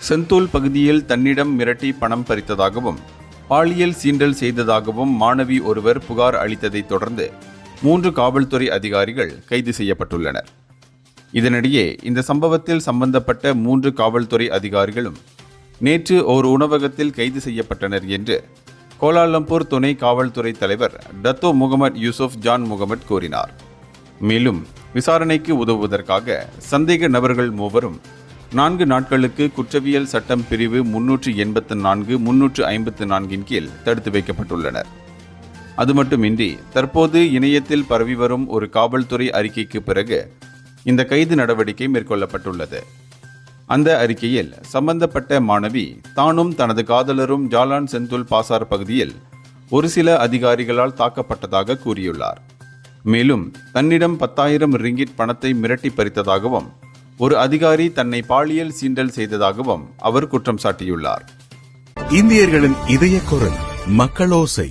செந்தூல் பகுதியில் தன்னிடம் மிரட்டி பணம் பறித்ததாகவும் பாலியல் சீண்டல் செய்ததாகவும் மாணவி ஒருவர் புகார் அளித்ததைத் தொடர்ந்து 3 காவல்துறை அதிகாரிகள் கைது செய்யப்பட்டுள்ளனர். இதனிடையே இந்த சம்பவத்தில் சம்பந்தப்பட்ட 3 காவல்துறை அதிகாரிகளும் நேற்று ஓர் உணவகத்தில் கைது செய்யப்பட்டனர் என்று கோலாலம்பூர் துணை காவல்துறை தலைவர் டத்தோ முகமது யூசுப் ஜான் முகமது கூறினார். மேலும் விசாரணைக்கு உதவுவதற்காக சந்தேக நபர்கள் மூவரும் 4 நாட்களுக்கு குற்றவியல் சட்டம் பிரிவு 384, 354 கீழ் தடுத்து வைக்கப்பட்டுள்ளனர். அது மட்டுமின்றி தற்போது இணையத்தில் பரவி வரும் ஒரு காவல்துறை அறிக்கைக்கு பிறகு இந்த கைது நடவடிக்கை மேற்கொள்ளப்பட்டுள்ளது. அந்த அறிக்கையில் சம்பந்தப்பட்ட மாணவி தானும் தனது காதலரும் ஜாலான் செந்தூல் பாசார் பகுதியில் ஒரு சில அதிகாரிகளால் தாக்கப்பட்டதாக கூறியுள்ளார். மேலும் தன்னிடம் 10,000 ரிங்கிட் பணத்தை மிரட்டி பறித்ததாகவும் ஒரு அதிகாரி தன்னை பாலியல் சீண்டல் செய்ததாகவும் அவர் குற்றம் சாட்டியுள்ளார். இந்தியர்களின் இதய குரல் மக்களோசை.